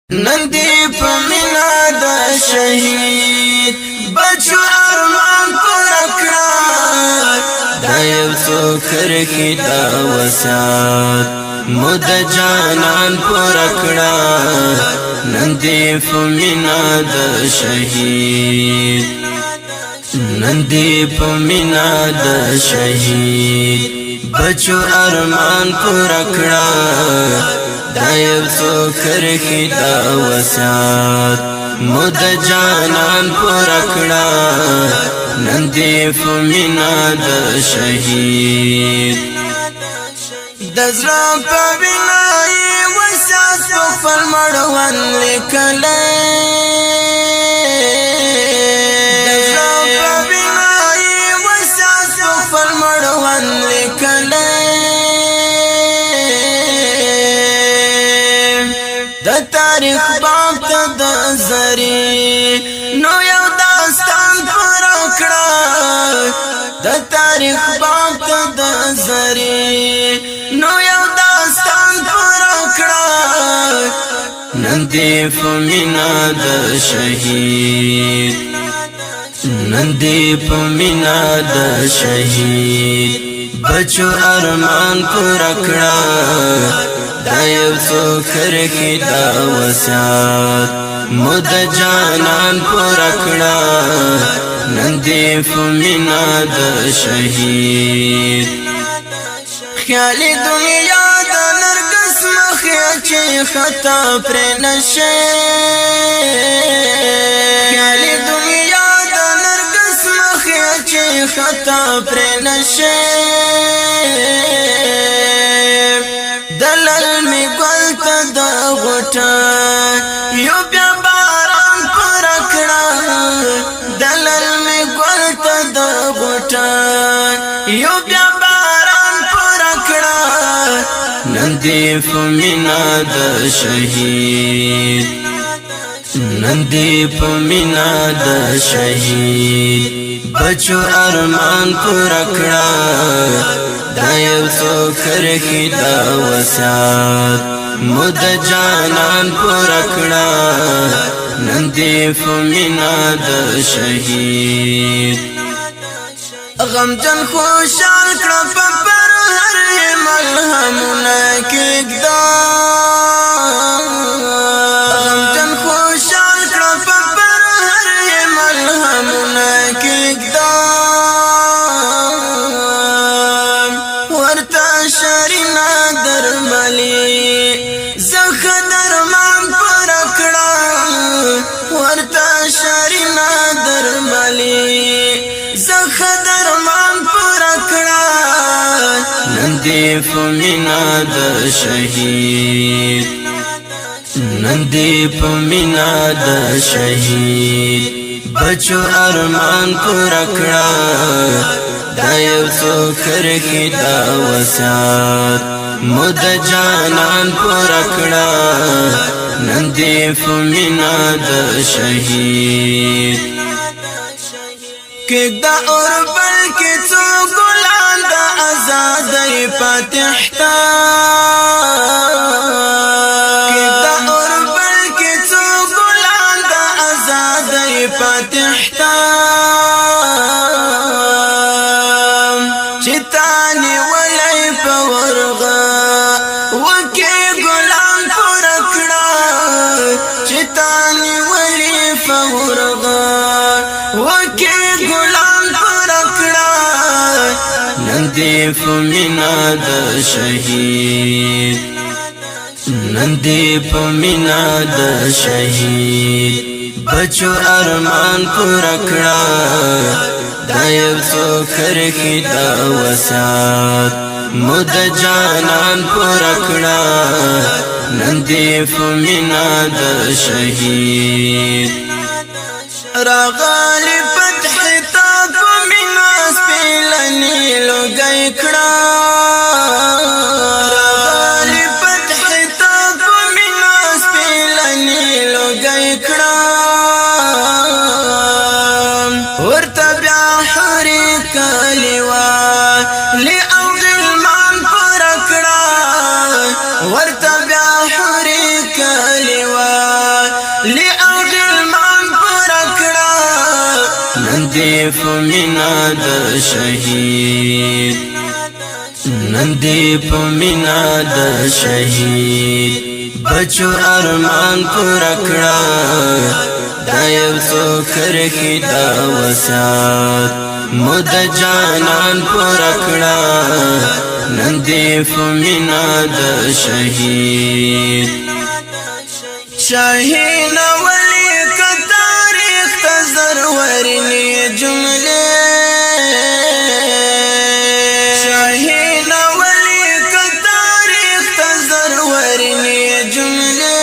نندی په مینا د شهید بچو ارمان پوره کړه دا یو څو کرکې دا وسات مود جانان پوره کړه نندی په مینا د شهید نندی په مینا د شهید بچو ارمان پوره کړه دا یو څو کرکې دا وسات مود جانان پوره کړه نن دې په مینا د شهید د زړه په وینا یې وسات په خپل مړوند لیکلی د زړه په وینا یې وسات په خپل مړوند لیکلی د تاریخ باب ته د زری نو یو داستان پوره کړه د تاریخ باب ته د زری نو یو داستان پوره کړه نن دې په مینا د شهید نن دې په مینا د شهید بچو ارمان پوره کړه دا یو څو کرکې دا وسات مود جانان پوره کړه نن دې په مینا د شهید خیالي دنیا د نرګس مخې چې خطا پرې نشي خیالي دنیا د نرګس مخې چې خطا پرې نشي دلل می گل تا دا غوٹا یو بیا باران پر کړه دلل می گل تا دا غوٹا یو بیا باران پر کړه نن دې په مینا د شهید نن دې په مینا د شهید بچو ارمان پر کړه دا یو څو کرکې دا وسات مود جانان پوره کړه نن دې په مینا د شهید غمجن خوشحال کړه په پر هر ملهمونه کېږدا غمجن خوشحال کړه په پر هر ملهمونه کېږدا شرینا درملی زخ درمان پر کړه ورته شرینا درملی زخ درمان پر کړه نن دې په مینا د شهید نن دې په مینا د شهید بچو ارمان پر کړه دا یو څو کرکې دا وسات مود جانان پوره کړه نن دې په مینا د شهید کېږدا اور بل کې څو ګلان د ازادۍ فاتح تا کېږدا اور بل کې څو ګلان د ازادۍ فاتح تا چتانی ولای په ورغه وکي ګلان پر کړه چتانی ولای په ورغه وکي ګلان پر کړه نن دې په مینا د شهید نن دې په مینا د شهید بچو ارمان پوره کړه دا یو څو کرکې دا وسات مود جانان پوره کړه نن دې په مینا د شهید راغلی فتح تا په مینا سپیلنی لوګی کړه راغلی فتح تا په مینا سپیلنی لوګی کړه ورته بیا کلیوا او غلمان پر کړه ورته بیا حری کلیوا نندی فمینا د شهید نندی فمینا د شهید بچو ارمان پورا کړه دا یو څو کرخي دا وسات مود جانان پورا کړه نندی فمینا د شهید شاهین ولی کا تاریخ تزرورنی جمله شاهین ولی کا تاریخ تزرورنی جمله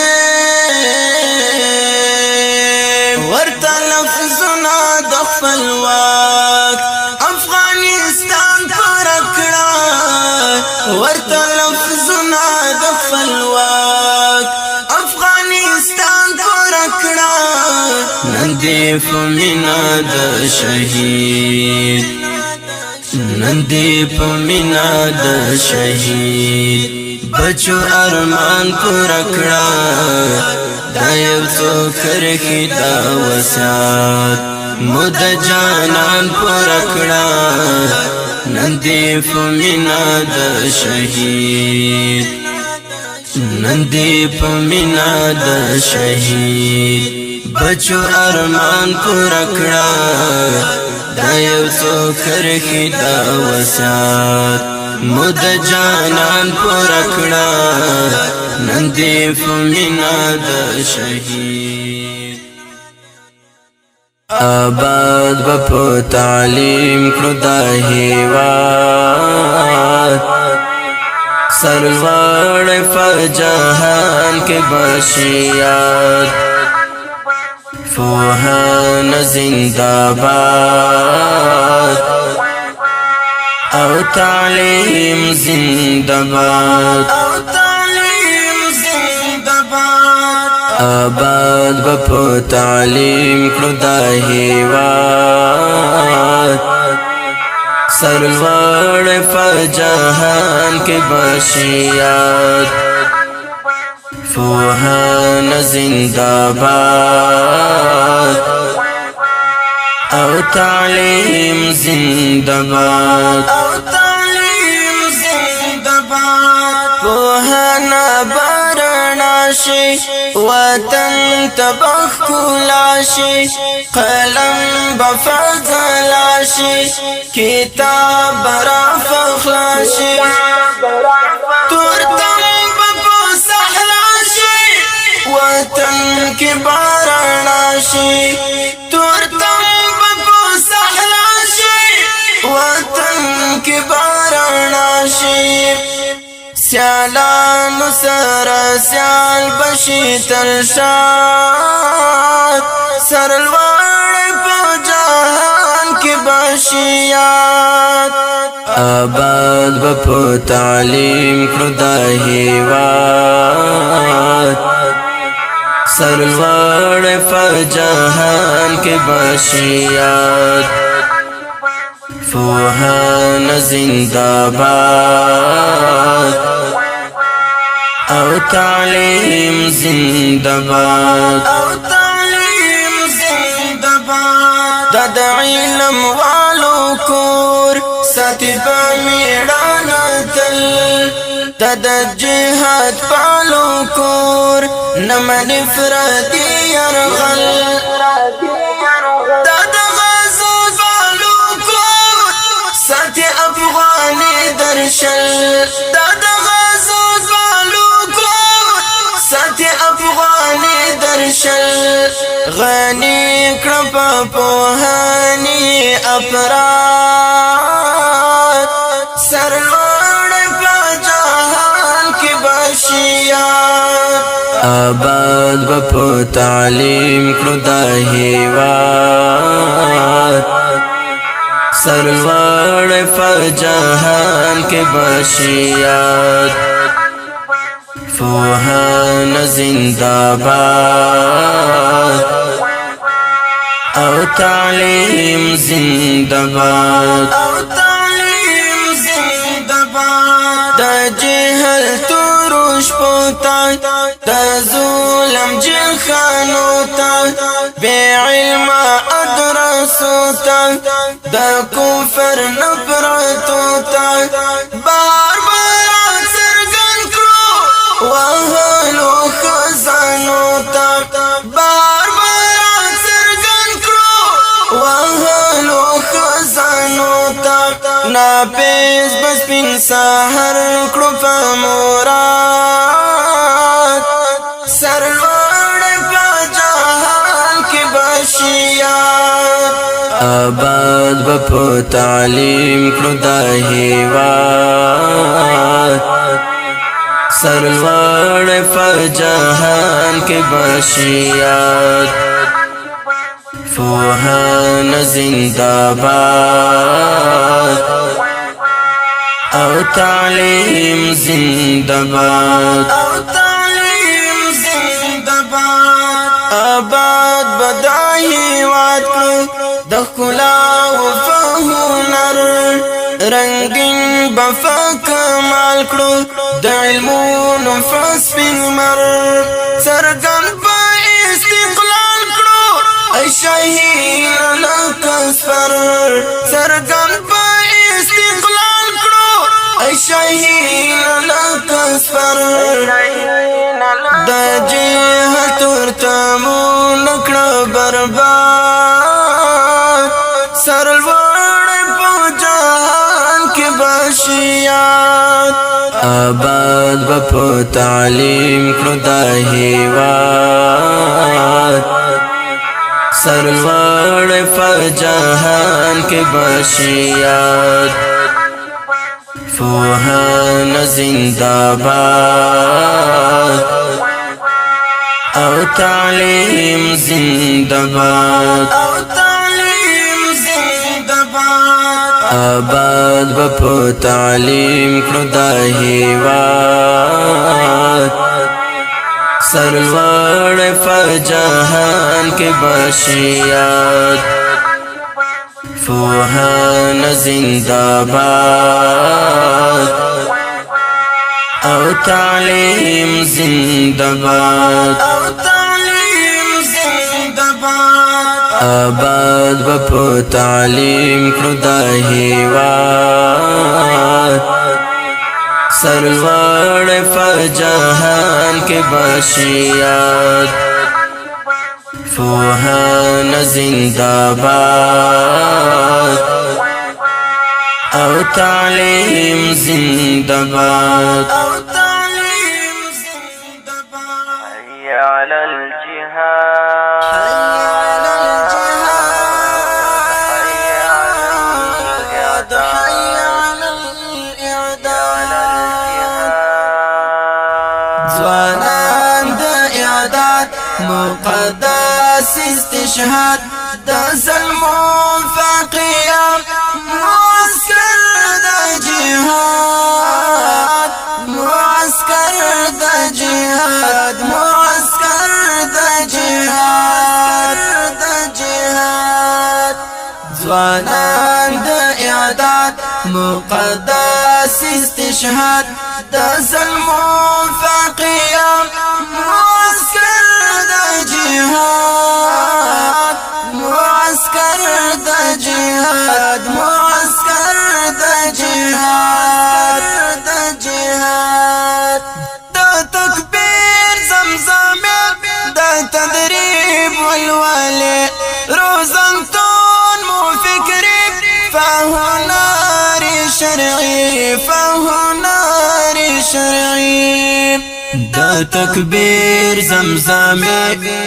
ورته لفظنا د خپلواک افغانستان پر کړه ورته لفظنا د خپلواک نندی فمینا د شهید نندی فمینا د شهید بچو ارمان پورا کړه دا یو څو کرخي دا وسات مود جانان پورا کړه نندی فمینا د شهید نندی فمینا د شهید بچو ارمان پورا کړه دا یو څو کرخي دا وسات مود جانان پورا کړه نندی فمینا د شهید آباد بپو تعلیم کړو دا هیواد سرلوړ فجهان کې بشیات فوهان زندباد او تعلیم زندباد آباد بپو تعلیم کړو دا هیواد سرلوړ فجهان کې بشیات فوهان زندباد او تعلیم زندباد فوهان برناشي وطن تبخ کلاشي قلم بفضلاشي کتاب برا فخلاشي تورتم بپو سحلاشي وطن کی بارناشي تورتم بپو سحلاشي وطن کی بارناشي سیالان سر سیال بشی ترشاد سرلوڑ پو جہان کی بشیات آباد بپو تعلیم کړو دا هیواد سرلوڑ فجهان کی بشیات فوهان زندباد او تعلیم زندباد دا د علم والو کور ساتي په میړانه تل دا د جهاد پالو کور نمن فرادي يرغل دا د غزو والو کور ساتي افغاني درشل دا د غزو والو کور ساتي افغاني درشل غني کړه په هاني افراد سرلوړ په جهان کې بشیات آباد بپو تعلیم کړو دا هیواد سرلوړ په جهان کې بشیات فوهان زندباد او تعلیم زندباد دا جهل تروش پوتا دا ظلم جل خانوتا بے علم مدرسو تا دا کفر نفرتو تا بار بار سرگن کرو وحلو خزانو تا بار بار سرگن کرو وحلو خزانو تا نا پیس بس پین ساہر کرو پا مورات سرور پا جہان کی بشیات آباد بپو تعلیم کرو دا ہیوات سرور پا جہان کی بشیات فوہان زندہ باد او تعلیم زندہ باد آباد بدائی وات کرو دخلا وفہنر رنگین بفا کمال کرو دعلمون فاسبین مر سرگن با استقلال کرو ای شہین لکسفر سرگن با استقلال کرو ای شہین لکسفر دا جہت ورتمو نکڑا برباد سرلوڑ پو جہان کی بشیات آباد بپو تعلیم کرو دا ہیوات سرلوڑ پو جہان کی بشیات فوہان زندہ باد او تعلیم زندہ باد آباد بپو تعلیم کرو دا ہیوات سرلوڑ پا جہان کی بشیات فوہان زندہ باد او تعلیم زندہ باد آباد بپو تعلیم کرو دا ہیوات سرلوڑ پا جہان کی بشیات فوہان زندہ باد او تعلیم زندہ باد حي على الجهاد حي على الإعداد زوانان دا إعداد مقدس استشهاد دا سلمون فقيام معسكر دا جهاد معسكر دا جهاد معسكر دا جهاد زوانان دا إعداد مقدس استشهاد دا سلمون فقيام معسكر دا جهاد معسكر دا جهاد معسكر دا جهاد دا تكبير زمزم دا تدريب والوالي روزنتون مو فكري فهو نار شرعي فهو نار شرعي دا تكبير زمزم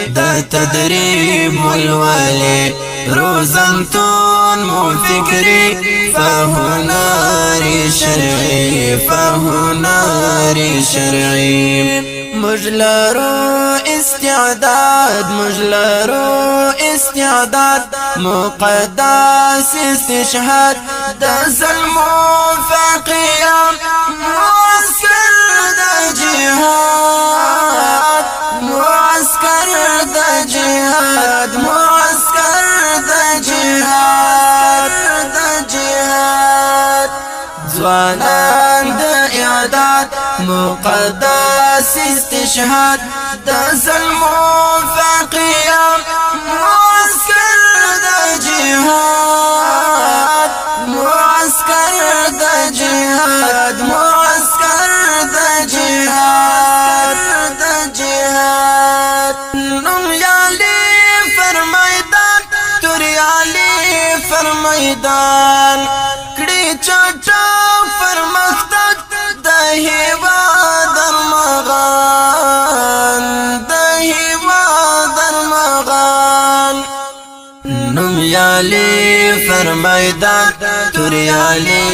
دا تدريب والوالي روزنتون مو فكري فهو نار شرعي فهو نار شرعي مجلرو استعداد مجلرو استعداد مقدس استشهاد دا سلمون فقيام معسكر دا جهاد معسكر دا جهاد معسكر دا جهاد زوانان دا إعداد مقدس استشهاد دا سلمون فقيام معسكر دا میدان کړي چټا پرمختګ د هیواد درمغان د هیواد درمغان نومیالی فرمایدان توریالی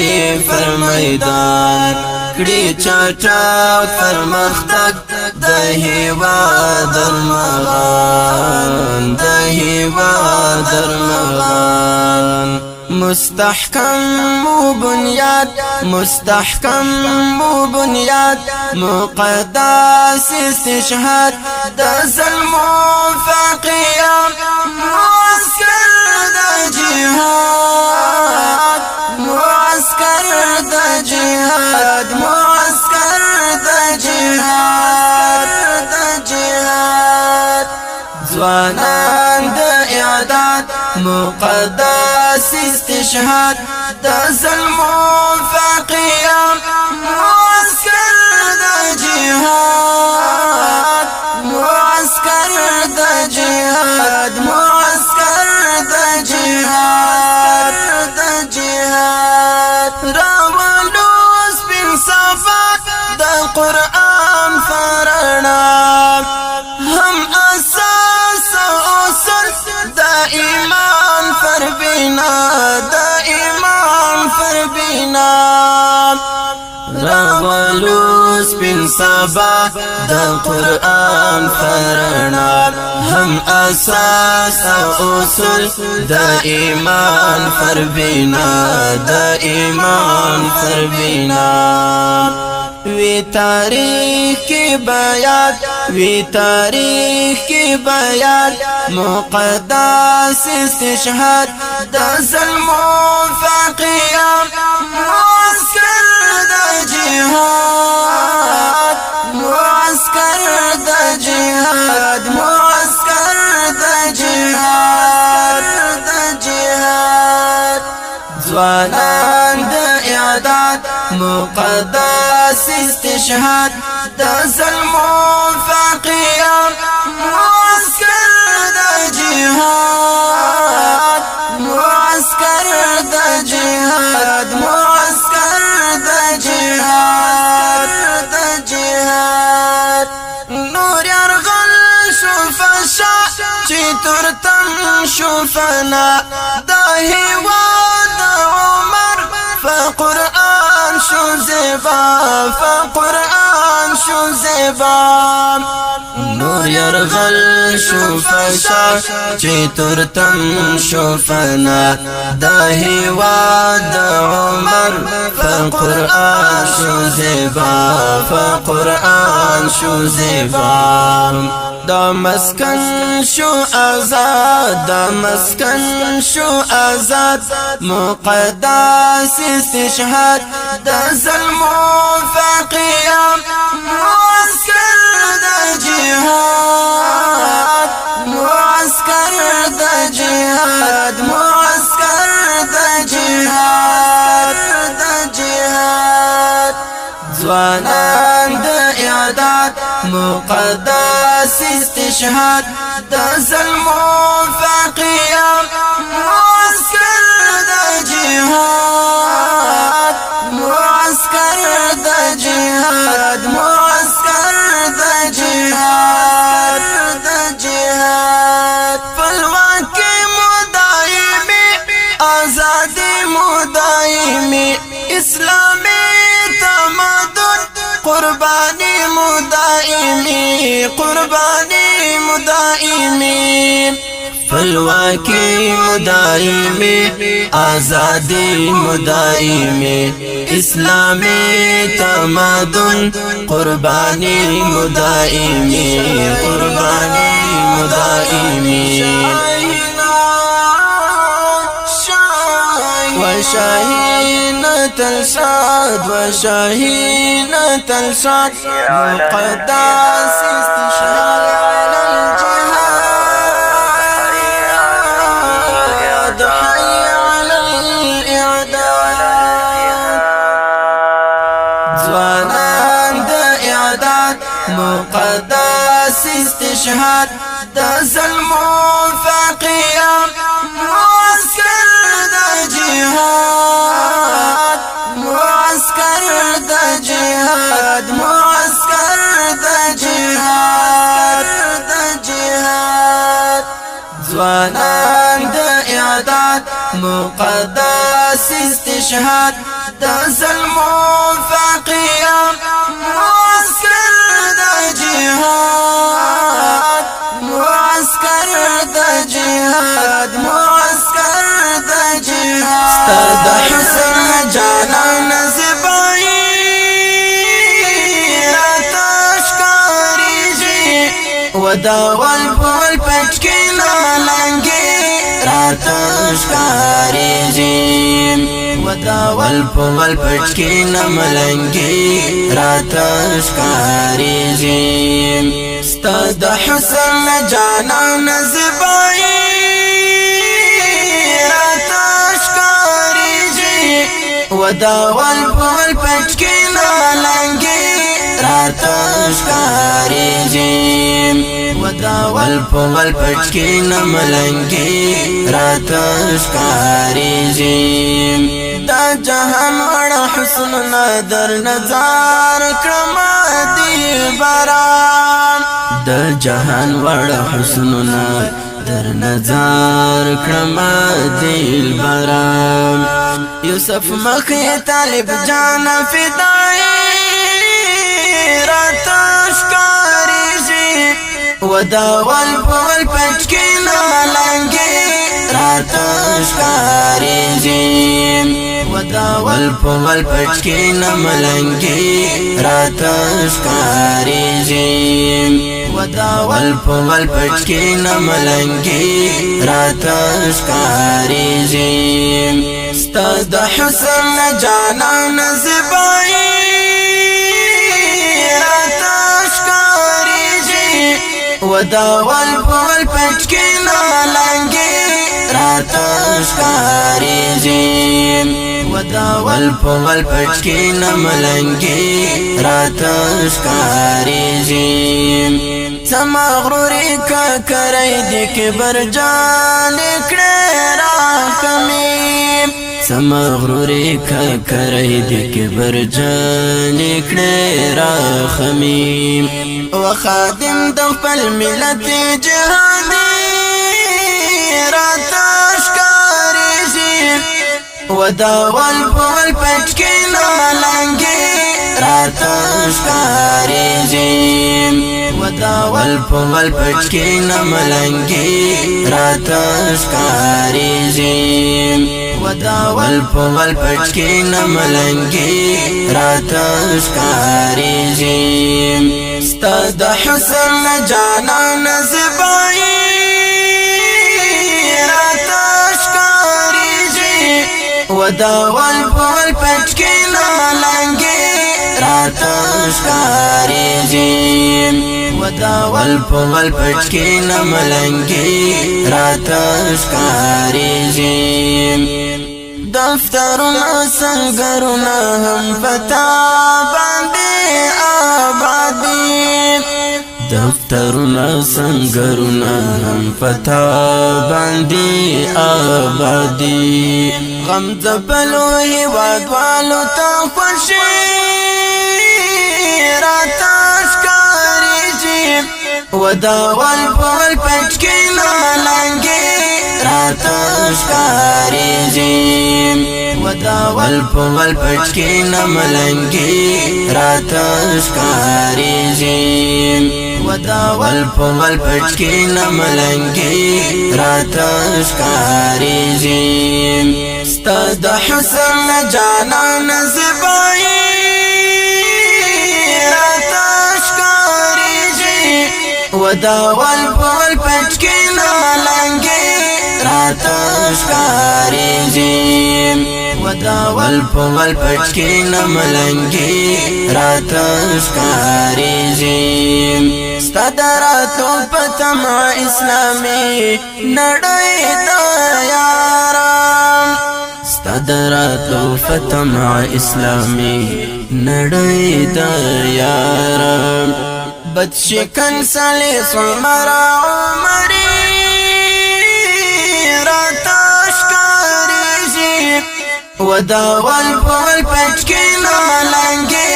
فرمایدان کړي چټا پرمختګ د هیواد درمغان د هیواد درمغان مستحکم بنیاد مستحکم بنیاد مقدس استشهاد د ظلم فقیام معسكر د جهاد معسكر د جهاد معسكر د جهاد د جهاد ځوانان د اعداد مقدس استشهاد د ظلم فقیام معسكر د جهاد معسكر د جهاد معسكر د جهاد د جهاد راولوس بن صفات د قرآن فرنا هم اساس اصل د ایمان پر بنا د ایمان پر بنا راولوس بن سبا د قرآن فرنا هم اساس اصول د ایمان پر بنا د ایمان پر بنا وی تاریخ کی بیان وی تاریخ کی بیان مقدس استشهاد د ظلم فقیام معسكر د جهاد معسكر د جهاد معسكر د جهاد د جهاد ځوانان د اعداد مقدس استشهاد د ظلم فقیام معسكر د جهاد معسكر د جهاد معسكر د جهاد د جهاد نور يرغل شوفشا چې ترتم شوفنا د هیواد عمر فقرآن شو زبا فقرآن شو زبا نور يرغل شوفشا چې ترتم شوفنا د هیواد عمر فقرآن شو زبا فقرآن شو زبا دا مسکن شو آزاد دا مسکن شو آزاد مقدس استشهاد دا ظلم فقیام معسكر دا جهاد معسكر دا جهاد معسكر دا جهاد دا جهاد ځوانان د اعداد مقدس استشهاد د ظلم فقیام معسكر د جهاد معسكر د جهاد معسكر د جهاد د جهاد فلواکی مدائمی آزادی مدائمی اسلامی تمدن قربانی مدائمی قربانی مدائمی فلواکی مدائمی آزادی مدائمی اسلامی تمدن قربانی مدائمی قربانی مدائمی وشاهين تلشاد وشاهين تلشاد مقدس استشهاد على الجهاد حي على الإعداد زوانان دا إعداد مقدس استشهاد دا ظلم فقيام معسكر دا جهاد جهاد معسكر د جهاد معسكر د جهاد ځوانان د اعداد مقدس استشهاد د ظلمو فقيام معسكر د جهاد معسكر د جهاد معسكر د جهاد ستاد حسن جانان زبائی راتشکاریږي وداول بول پچکی نالنگی راتشکاریږي وداول بول پچکی نملنگی راتشکاریږي ستاد حسن جانان زبائی وداول بول پچکی نالنگی راتشکاریږي وداول بول پچکی نملنگی راتشکاریږي دا جهان وړ حسن در نظر کړم دی باران دا جهان وړ حسن در نظر کړم دل برام یوسف مخی طالب جان فدای راتشکاریږي وداول بول پچکی نالنگی راتشکاریږي وداول بول پچکی نملنگی راتشکاریږي وداول بول پچکی نملنگی راتشکاریږي ستاد حسن جانان زبائی راتشکاریږي وداول بول پچکی نالنگی راتشکاریږي وداول بول پچکی نملنگی راتشکاریږي سما غروری کا کرای دی کبر جان کړه را کمی سما غروری کا کرای دی کبر جان کړه را خمیم و خادم د خپل ملت جهادي راتشکاریږي وداول بول پچکی نالنگی راتشکاریږي وداول بول پچکی نملنگی راتشکاریږي وداول بول پچکی نملنگی راتشکاریږي ستاد حسن جانان زبائی راتشکاریږي وداول بول پچکی نالنگی راتشکاریږي وداول بول پچکی نملنگی راتشکاریږي دفترونه سنگرونه هم پتا باندې آبادی دفترونه سنگرونه هم پتا باندې آبادی غم زبلو هیواد والو تا خوشی راتشکاریږي وداول بول پچکی نالنگی راتشکاریږي وداول بول پچکی نملنگی راتشکاریږي وداول بول پچکی نملنگی راتشکاریږي ستاد حسن جانان زبائی وداول بول پچکی نالنگی راتشکاریږي وداول بول پچکی نملنگی راتشکاریږي ستادراتو پتما اسلامی نړۍ د یاران ستادراتو پتما اسلامی نړۍ د یاران بد شکن سالیس عمر عمری راتشکاریږي وداول پول پچکی نالنگی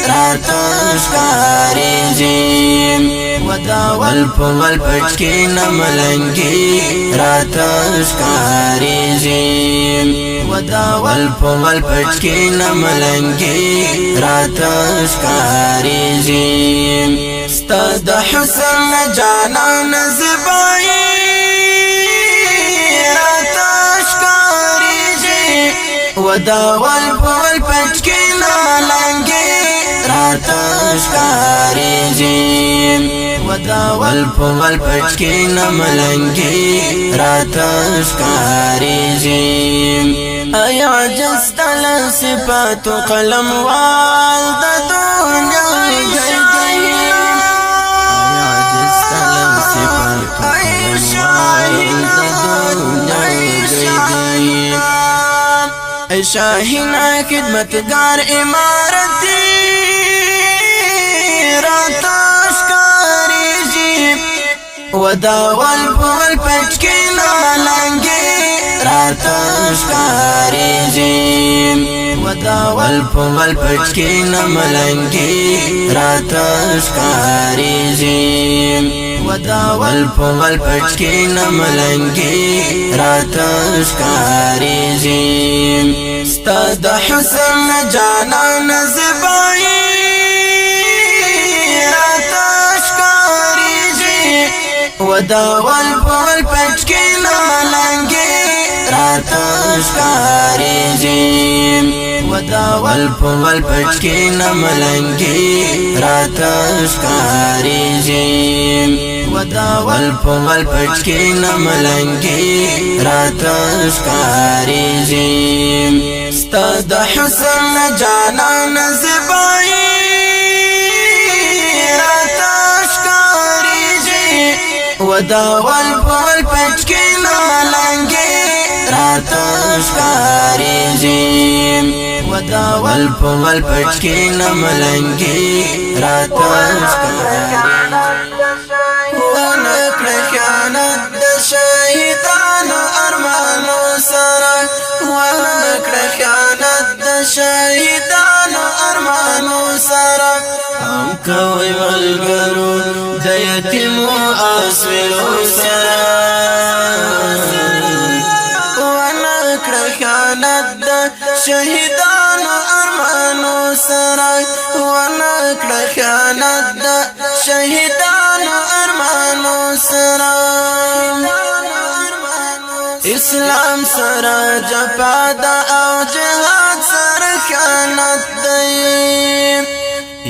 راتش کاریزیم وداول پول پچکی نملنگی راتش کاریزیم وداول پول پچکی نملنگی راتش کاریزیم ستاد حسن جانان زبایی وداول پول پچکی نالنگی راتش کاریزیم وداول پول پچکی نملنگی راتش کاریزیم ای عجز تل صفات قلم وال د دنیا گردیم ای عجز تل صفات قلم وال د دنیا گردیم ای شاہینہ خدمتگار امارتی راتش کاریزیم وداول پول پچکی نالنگی راتش کاریزیم وداول پول پچکی نملنگی راتش کاریزیم وداول پول پچکی نملنگی راتش کاریزیم ستاد حسن جانان زبایی راتش کاریزیم وداول پول پچکی نالنگی راتش کاریزیم وداول پول پچکی نملنگی راتش کاریزیم وداول پول پچکی نملنگی راتش کاریزیم ستاد حسن جانان زبایی راتش کاریزیم وداول پول پچکی نالنگی راتش کاریزیم وداول پول پچکی نملنگی راتش کاریزیم ونکړه خیانت د شهیدانو ارمانو سره ونکړه خیانت د شهیدانو ارمانو سره هم کوي ملګرو د یتیمو اسویلو سره ونکړه خیانت د شهیدانو ارمانو سره ونکړه خیانت د شهیدانو ارمانو سره اسلام سره جفا ده او جهاد سره خیانت دی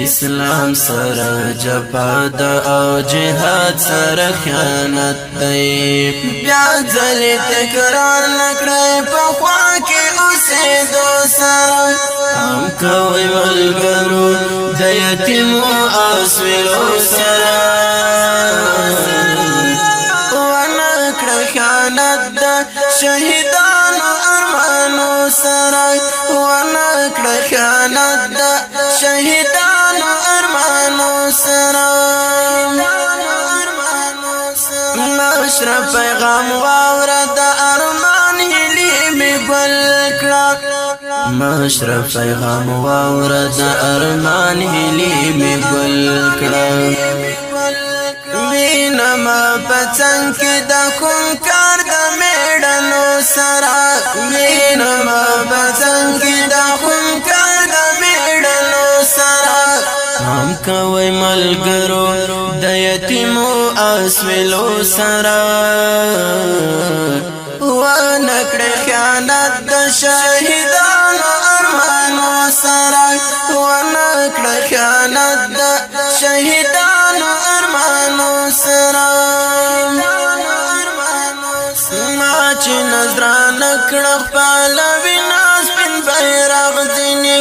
اسلام سره جفا ده او جهاد سره خیانت دی بیا ځلې تکرار نکړئ په خوا کې اوسېدو سره هم کوئ ملګرو د یتیمو اسویلو سره ونکړه خیانت د شهیدانو ارمانو سره ونکړه خیانت د شهیدانو ارمانو سره مشرف پیغام واوره د ارمان هیلې مې ګل کړه مشرف پیغام واوره د ارمان هیلې مې ګل کړه وینما پڅنګ کې د کوم کار د میړنو سره وینما پڅنګ کې د کوم کار د میړنو سره هم کوي ملګرو د یتیمو اسویلو سره ونکړه خیانت د شهیدانو ارمانو سره ونکړه خیانت د شهیدانو ارمانو سره ما چې نظرانه کړه خپل وینا سپین بیرغ ځینې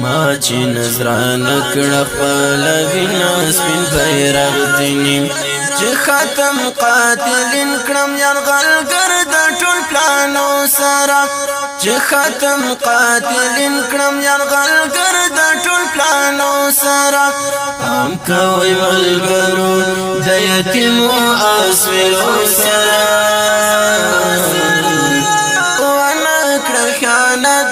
ما چې نظرانه کړه خپل وینا سپین بیرغ ځینې چې ختم قاتلین کړم یرغلګر د ټول پلانو سره چې ختم قاتلین کړم یرغلګر د ټول پلانو سره هم کوي ملګرو د یتیمو اسویلو سره ونکړه خیانت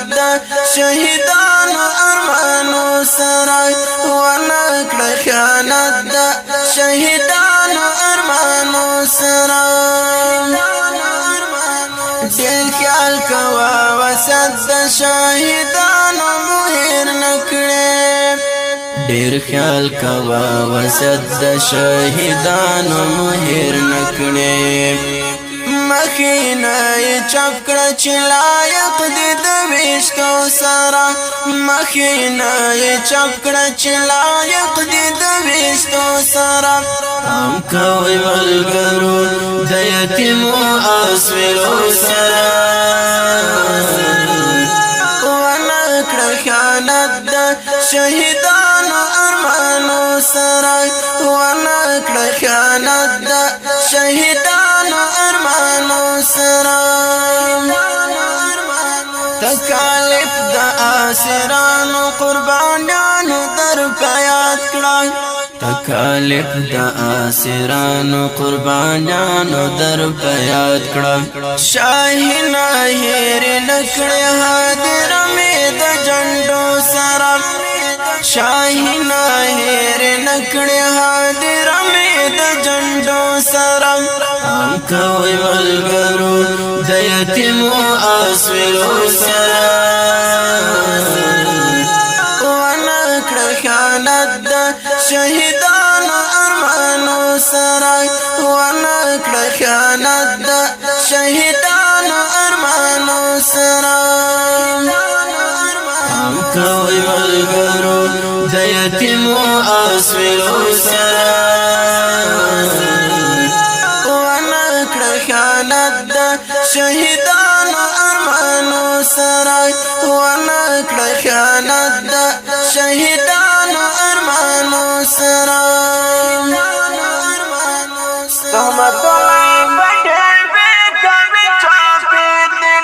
خیانت دا شهیدانو ارمانو سرا دیر خیال کوا وسط دا شهیدانو مهر نکڑے دیر خیال کوا وسط دا شهیدانو مهر نکڑے مخینه چکړه چې لایق دي د ویشتو سره مخینه چکړه چې لایق دي د ویشتو سره هم کوي ملګرو د یتیمو اسویلو سره ونکړه خیانت د شهیدانو ارمانو سره ونکړه خیانت د شهیدانو ارمانو سرا تکالیف دا آسرانو قربانیانو در پیاد کڑا تکالیف دا آسرانو قربانیانو در پیاد کڑا شاہینا ہیر نکڑے حاضر میں دا جنڈو سرا شاہینا ہیر نکڑے حاضر میں دا جنڈو سرا هم کوي ملګرو د یتیمو اسویلو سره ونکړه خیانت د شهیدانو ارمانو سره ونکړه خیانت د شهیدانو ارمانو سره هم کوي ملګرو د یتیمو اسویلو سره خیانت دا شهیدانو ارمانو سره ونکړه خیانت دا شهیدانو ارمانو سره تهمتونه په ډېر بې کوي چاپېر دي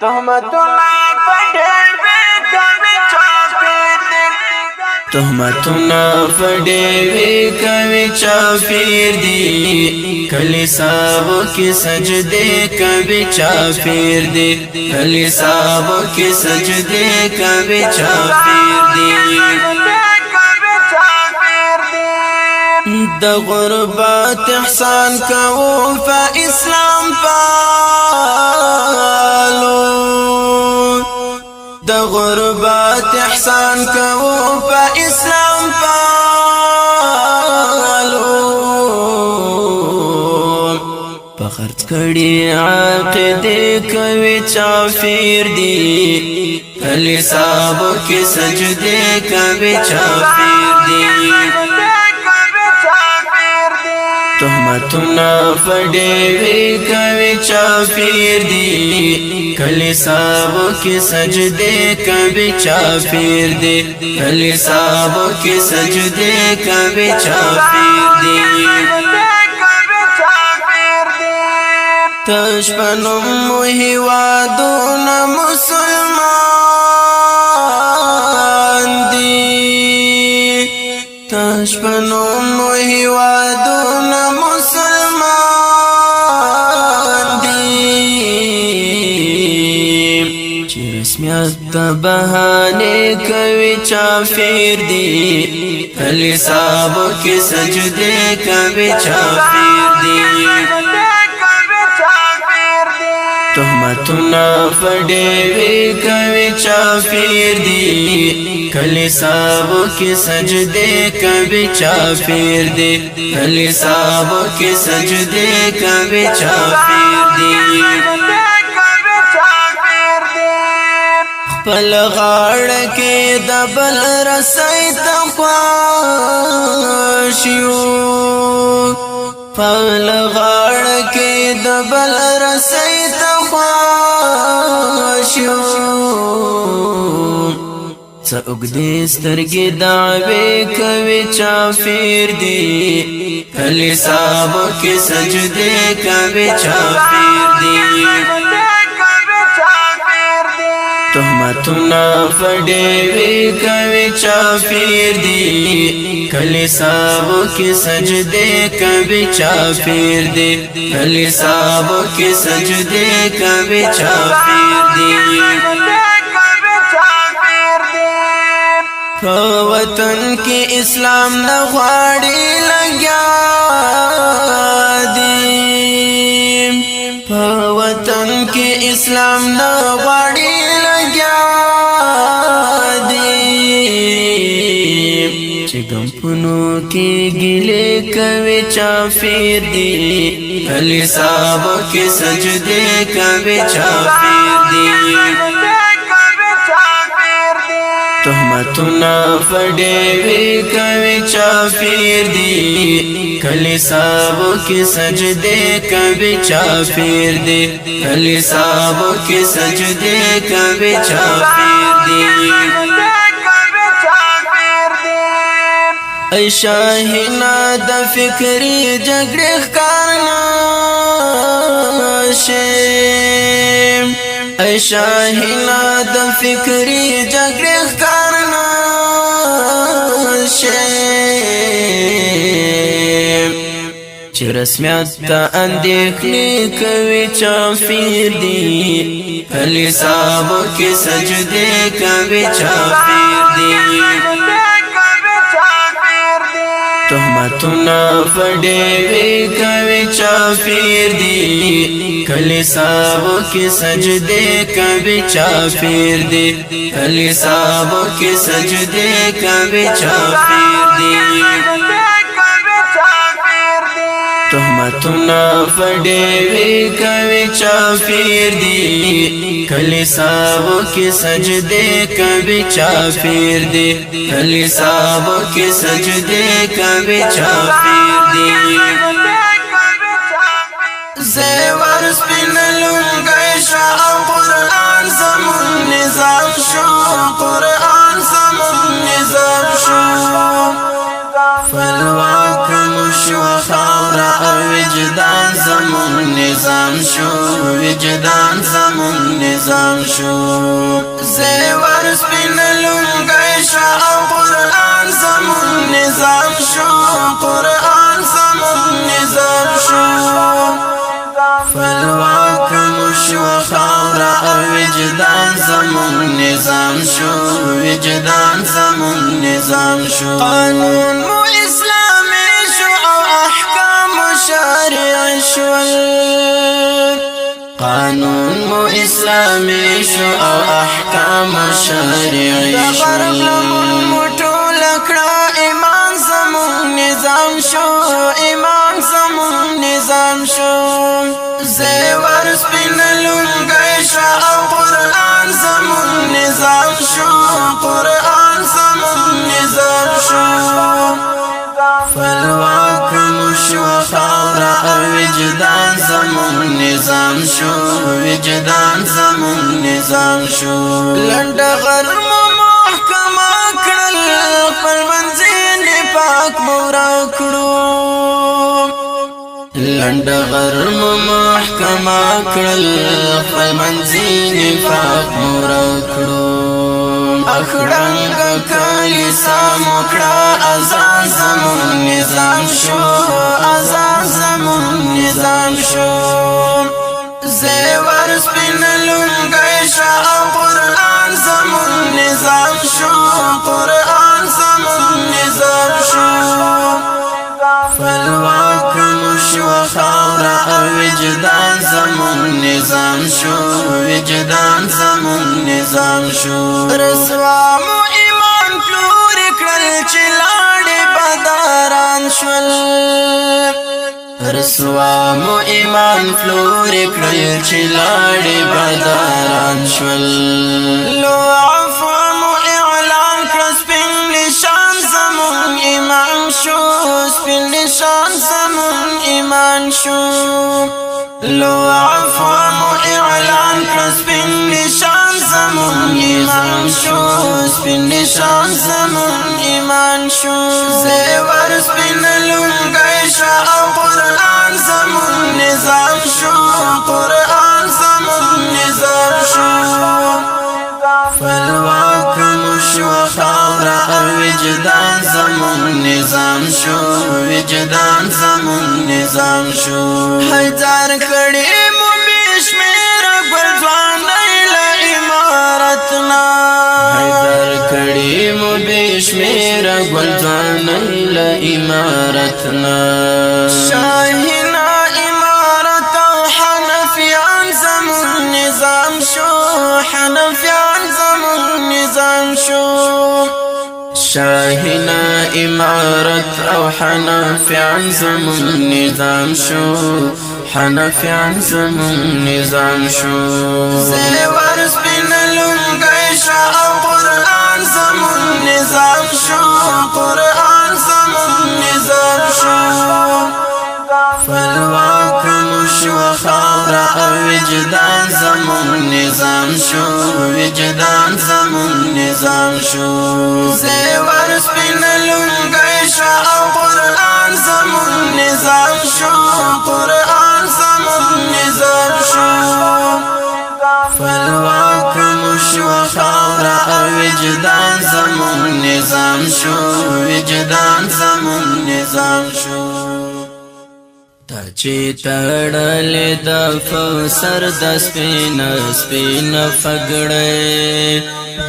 تهمتونه په ډېر بې کوي چاپېر دي تهمتونه په ډېر کوي چاپېر دي کلیساو کی سجدے کبھی چافیر دے کلیساو کی سجدے کبھی چافیر دے د غربت احسان کو فا اسلام پالو د غربت احسان کو فا اسلام پالو خرچ کړي عقیده کوي چافیر دي کلیساو کې سجده کوي چافیر دي تهمتونه فډېوي کوي چافیر دي کلیساو کې سجده کوي چافیر دي کلیساو کې سجده کوي چافیر دي تشپنم هیوادون مسلمان دی تشپنم هیوادون مسلمان دی چی رسمیت بہانے کوي چافیر دی کلیساو کی سجدے کوي چافیر دی تهمتونه فډېوي کوي چافیر دي کلیساو کې سجدې کوي چافیر دي کلیساو کې سجدې کوي چافیر دي خپل غاړه کې د بل رسۍ ته خواشيو خپل غاړه کې د بل رسۍ ته خواشيو څه اوږدې سترګې دعوې کوي چافیر دي کلیساو کې سجدې کوي چافیر دي تهمتونه فډېوي کوي چافیر دي کلیساو کې سجدې کوي چافیر دي کلیساو کې سجدې کوي چافیر دي په وطن کې اسلام نه غواړي لګیا دي په وطن کې اسلام نه غواړي لګیا دي چې ګمپونو کې ګلې کوي چافیر دي کلی صاحب کې سجدې کوي چافیر دي تهمتنا فډېوي کوي چافیر دي کلی صاحب کې سجدې کوي چافیر دي کلی صاحب کې سجدې کوي چافیر دي ای شاهینا د فکری جګړې ښکار نشي ای شاهینا د فکری جګړې ښکار نشي چې رسمیت ته اندېښنې کوي چافیر دي کلی صاحب کې سجدې کوي چافیر دي تهمتنا فډېوي کوي چافیر دي کلی صاحب کې سجدې کوي چافیر دي کلی صاحب کې سجدې کوي چافیر دي تهمتنا فډېوي کوي چافیر دي کلی صاحب کې سجدې کوي چافیر دي کلی صاحب کې سجدې کوي چافیر دي زیور سپینلونګی شو او قرآن زمون نظام شو قرآن زمون نظام شو فلواک مشو خاورا او وجدان زمون نظام شو وجدان زمون نظام شو زیور سپینلونګی شو او قرآن زمون نظام شو قرآن زمون نظام شو فلواک مشو خاورا او وجدان زمون نظام شو وجدان زمون نظام شو قانون مو اسلامی شو او احکام شرعی شو قانون مو اسلامی شو او احکام شرعی شو ټول کړه ایمان زمون نظام شو ایمان زمون نظام شو زیور سپینلونګی شو او قرآن زمون نظام شو قرآن زمون نظام شو فلواک مشو خاورا او وجدان زمون نظام شو وجدان زمون نظام شو لنډ غرم محکمه کړل خپل منځین پاک مورا کړو لنډ غرم محکمه کړل خپل منځین پاک مورا کړو اخړنګ کلیسا مکړه اذان زمون نظام شو اذان زمون نظام شو زیور سپینلونګی شو او قرآن زمون نظام شو قرآن زمون نظام شو فلواک مشو خاورا او وجدان زمون نظام شو وجدان زمون نظام شو رسوا مو ایمان پلور کړل چې لاړې بداران شول رسوا مو ایمان پلور کړل چې لاړې بداران شول لو عفو مو اعلان کړ سپین نشان زمون ایمان شو سپین نشان زمون ایمان شو لو عفو مو اعلان کړ سپین نشان زمون ایمان شو سپین نشان زمون ایمان شو زیور سپینلونګی شو او قرآن زمون نظام شو قرآن زمون نظام شو فلواک مشو خاورا او وجدان زمون نظام شو وجدان زمون نظام شو هزار کړي مو بشمیر ګلځوان له امارتنا هزار کړي مو امارتنا شاهینا امارت او حنفیان زمون نظام شو حنفیان زمون نظام شو شاهینا امارت او حنفیان زمون نظام شو حنفیان زمون نظام شو زیور سپین لنگی شا او قرآن زمون نظام شو قرآن زمون نظام شو فالواکم شو خورا او وجدان زمون نظام شو وجدان زمون نظام شو زیور سپین لنگی شا او قرآن زمون نظام شو قرآن زمون نظام شو فالواکم شو خورا او وجدان زمون نظام شو وجدان زمون نظام شو تا چې تړلې د فسر د سپین فګړې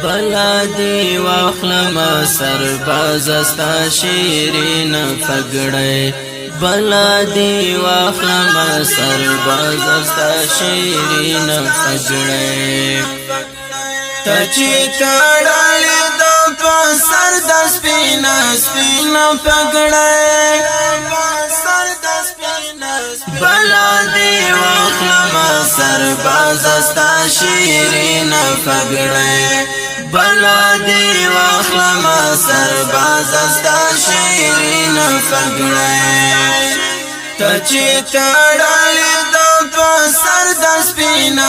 بلا دی واخلم سرباز استا شیرین فګړې بلا دی واخلم سرباز استا شیرین فګړې تا چې تړلې د فسر د سپین فګړې بلا دی واخلم سرباز استا شیرین فګړې بلا دی واخلم سرباز استا شیرین فګړې تا چې تړلې د سر د سپین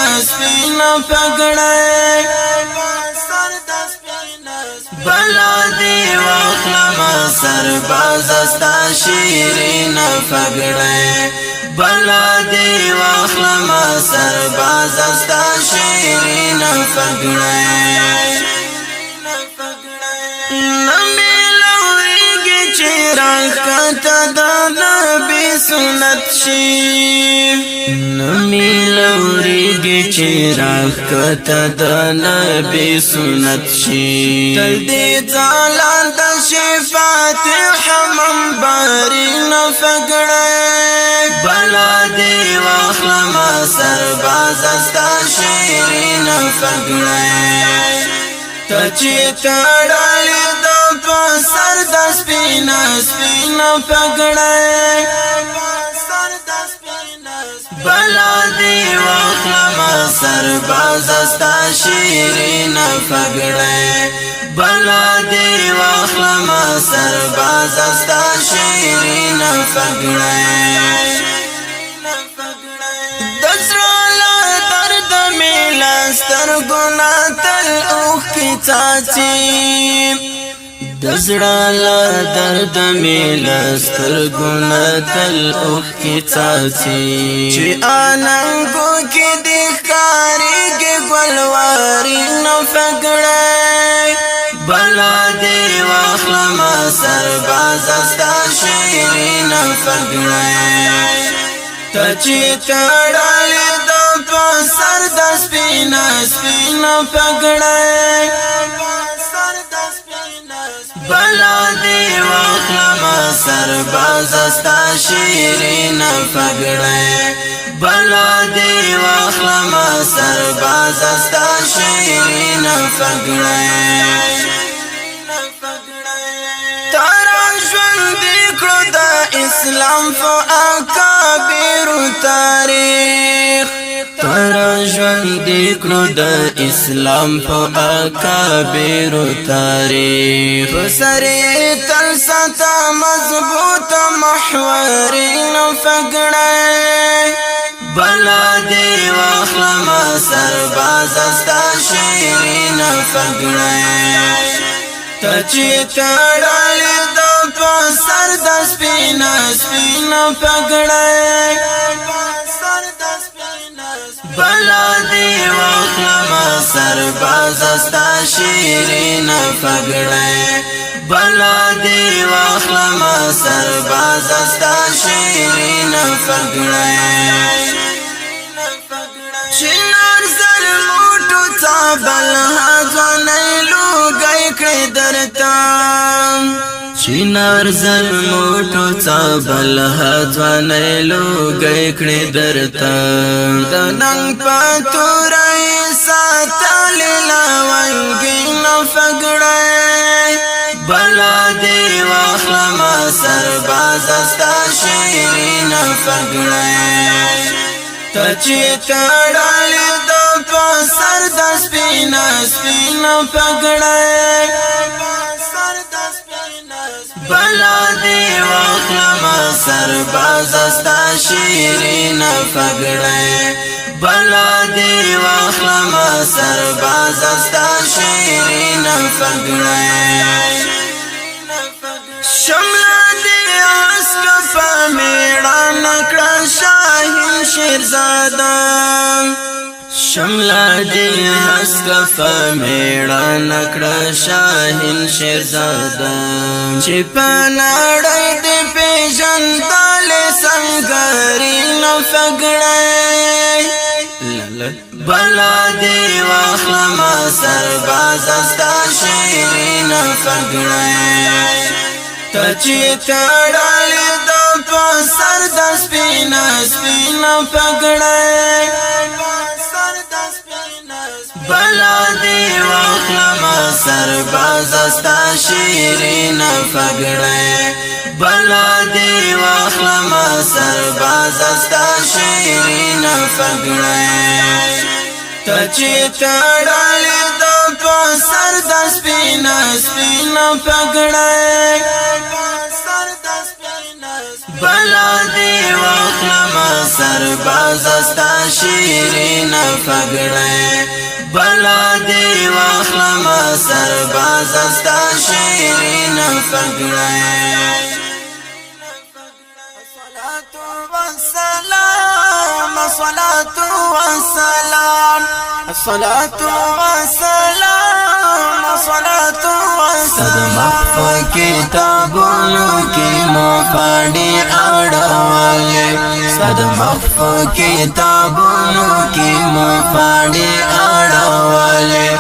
فګړې بلا دی واخلم سرباز استا شیرین فګړې بلا دی واخلم سرباز استا شیرین فګړې نمی لوریږي چې راکته د نبی سنت شي نمی لوریږي چې راکته د نبی سنت شي تل دې ځالان د شفاعت منبرین فګړې بلا دی واخلم سرباز استا شیرین فګړې تا چې تړلې د سر د سپین فګړې بلا دی واخلم سرباز استا شیرین فګړې بلا دی واخلم سرباز استا شیرین فګړې سترګونا تل اوخ کی چاچی دزړه لا درد میل سترګونا تل اوخ کی چاچی چې اننګو کې د ښکارېږي ګلواري نو فګړې بلا دی واخلم سرباز استا شیرین فګړې تا چې تړلې د سر د سپین فګړې بلا دی واخلم سرباز استا شیرین فګړې بلا دی واخلم سرباز استا شیرین فګړې تارا ژوند کړو د اسلام په اکابر تاریخ تارا ژوند کړو د اسلام په اکابر تاریخ سره تل ستا مضبوط محورین فګړې بلا دی واخلم سرباز استا شیرین فګړې تا چې تړلې د سر د سپین فګړې بلا دی واخلم سرباز استا شیرین فګړې بلا دی واخلم سرباز استا شیرین فګړې چنار زر موټو څابل هغه نه لوګي کړ درته چینار زلموټو څابل هځوانې لوګی کړې درته د ننګ په تورې ساتلې لونګین فګړې بلا دې واخلمه سربازه ستا شیرین فګړې ته چې تړلې د په سر د سپینه سپینه پګړې بلا دې واخلمه سربازه ستا شیرین فګړې بلا دې واخلمه سربازه ستا شیرین فګړې شمله دې اسکه په میړانه کړه شاهین شیرزاده شمله دې اسکه په میړانه کړه شاهین شیرزاده چې په نړۍ دې پېژندلې سنګرین فګړې بلا دې واخلمه سربازه ستا شیرین فګړې ته چې تړلې د په سر د سپینه سپینه پګړې بلا دې واخلمه سربازه ستا شیرین فګړې بلا دې واخلمه سربازه ستا شیرین فګړې ته چې تړلې د په سر د سپینه سپینه پګړې بلا دې واخلمه سربازه ستا شیرین فګړې بلا دې واخلمه سربازه ستا شیرین فګړې الصلاة والسلام الصلاة والسلام الصلاة والسلام په کتابونو کې مو پاڼې اړولې صد مخفو کتابونو کې مو پاڼې اړولې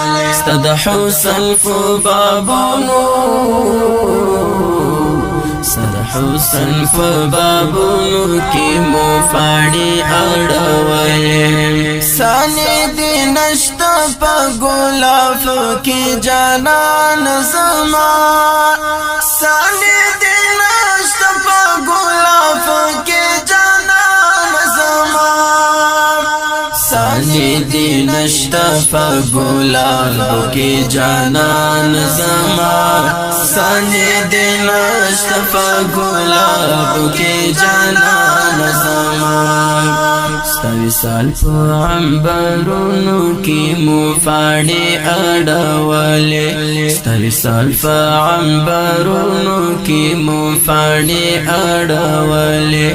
صد حسن په بابونو صد حسن په بابونو کې مو پاڼې اړولې سانې دې نشته په ګلاف کې جانان زما سانې دې نشته په ګلاف کې جانان زما سانې دې نشته په ګلاف کې جانان زما سانې دې نشته په ګلاف کې جانان زما ستوي سال په عنبرونو کې مو پاڼې اړولې ستوي سال په عنبرونو کې مو پاڼې اړولې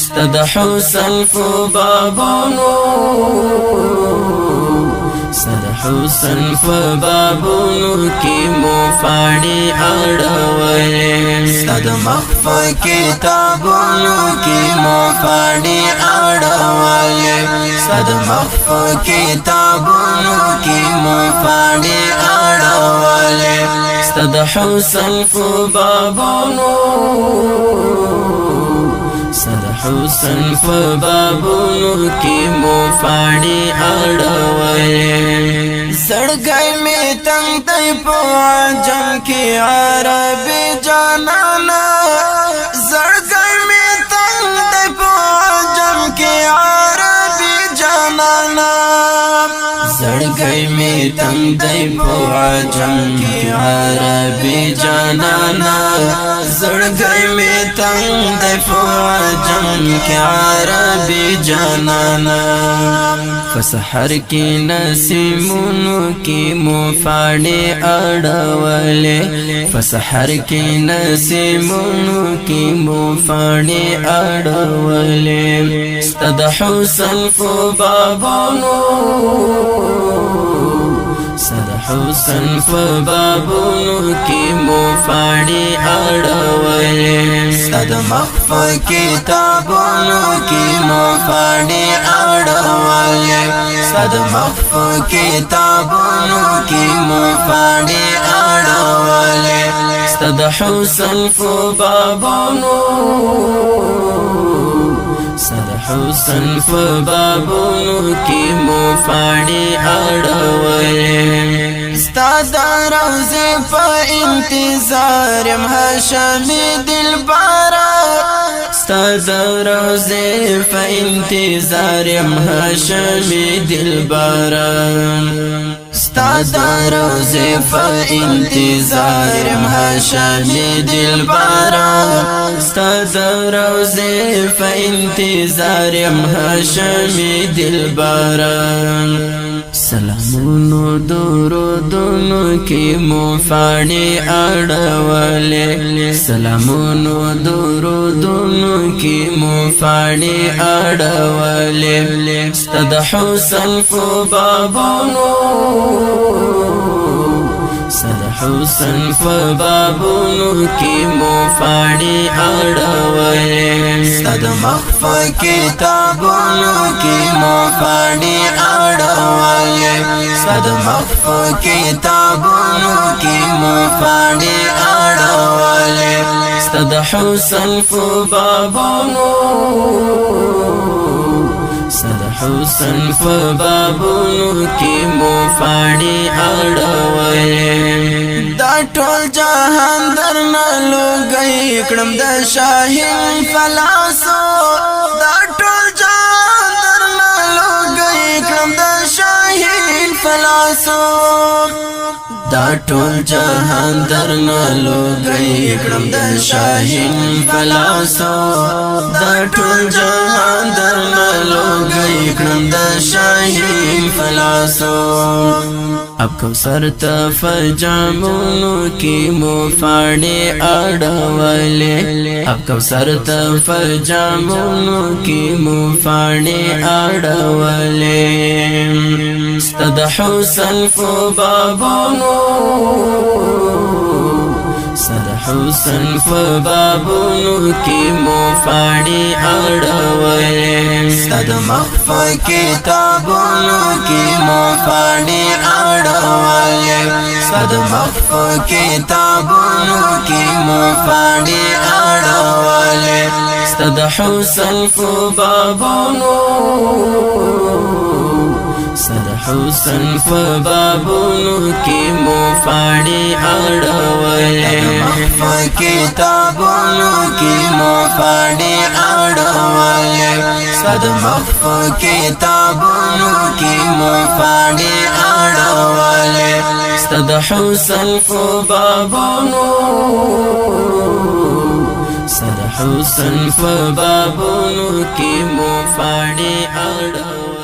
ستد حسن په بابونو صد حسن په بابونو کې مو پاڼې اړولې صد مخفو کتابونو کې مو پاڼې اړولې صد مخفو کتابونو کې مو پاڼې اړولې صد حسن په بابونو صد حسن په بابونو کې مو پاڼې اړولې زړګی مې تنګ دی په عجم کې عربي جانانا زړګی مې تنګ دی په عجم کې عربي جانانا زړګی مې تنګ دی په عجم کې عربي جانانا زړګی مې تنګ دی په عجم کې عربي جانانا فسحر کې نسیمونو کې مو پاڼې اړولې فسحر کې نسیمونو کې مو پاڼې اړولې ستد حسن په بابونو صد حسن په بابونو کې مو پاڼې اړولې صد مخفو کتابونو کې مو پاڼې اړولې ستاد مخفو کتابونو کی مفاڑی اڑوالے ستاد حسن فبابونو ستاد حسن فبابونو کی مفاڑی اڑوالے ستاد روزے پا انتظار ہاشمی دلبارا ستاد روزے پا انتظار ہاشمی دلبارا ستاد روزے پا انتظار ہاشمی دلبارا ستاد روزے پا انتظار ہاشمی دلبارا سلامونو درودونو کی مفاڑی اڑوالے سلامونو درودونو کی مفاڑی اڑوالے ستاد حسن فبابونو ستاد حسن فبابونو کی مفاڑی اڑوالے ستاد مخفو کتابونو کی مفاڑی اڑوالے ستاد مخفو کتابونو کی مفاڑی اڑوالے ستاد حسن فبابونو ستاد حسن فبابونو کی مفاڑی اڑوالے دا ټول جهان درنا لوګي کړم د شاهین فلاسو دا ټول جهان درنا لوګي کړم د شاهین فلاسو دا ټول جهان درنا لوګي کړم د شاهین فلاسو دا ټول جهان درنا لوګي کړم د شاهین فلاسو اب کوثر تفجامونو کی مفاڑی اڑوالے اب کوثر تفجامونو کی مفاڑی اڑوالے ستاد حسن فبابونو ستاد حسن فبابونو کی مفاڑی اڑوالے ستاد مخفو کتابونو کی مفاڑی اڑوالے ستاد مخفو کتابونو کی مفاڑی اڑوالے ستاد حسن فبابونو ستاد حسن فبابونو کی مفاڑی اڑوالے مخفو کتابونو کی مفاڑی اڑوالے ستاد مخفو کتابونو کی مفاڑی اڑوالے ستاد حسن فبابونو ستاد حسن فبابونو کی مفاڑی اڑوالے